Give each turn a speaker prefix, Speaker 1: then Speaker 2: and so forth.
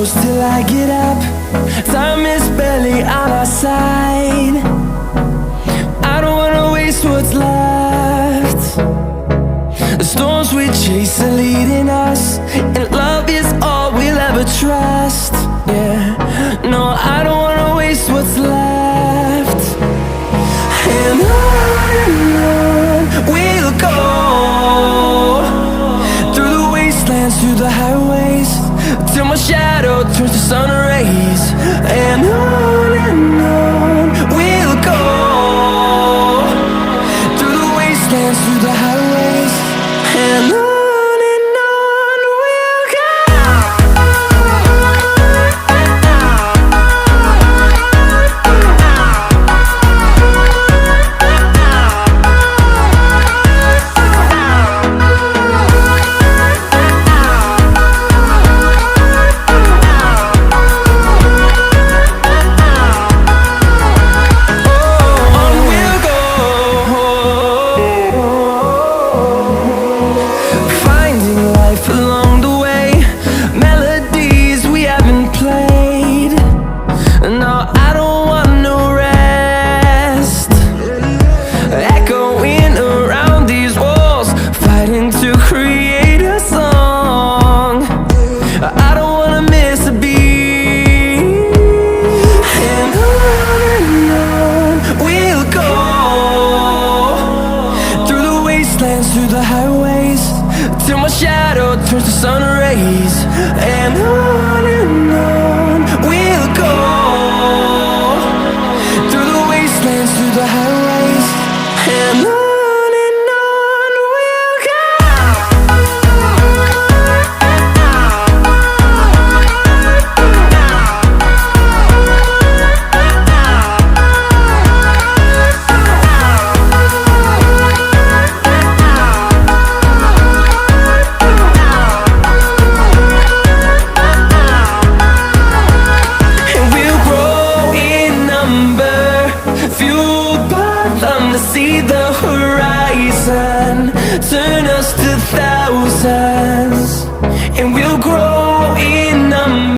Speaker 1: close till I get up. Time is barely on our side. I don't wanna waste what's left. The storms we chase are leading us, and love is all we'll ever trust. Yeah, no, I don't wanna waste what's left. And on we'll go, through the wastelands, through the highways, till my shadow turns to sun rays. And on we'll go, through the wastelands, through the highways, and on we'll go. Along the way, melodies we haven't played. No, I don't want no rest. Echoing around these walls, fighting to create a song. I don't wanna miss a beat. And on we'll go, through the wastelands, through the highways, till my shadow turns to sun rays. And on we'll go, through the wastelands, through the highways, and on we'll go. Fueled by them to see the horizon, turn us to thousands, and we'll grow in numbers.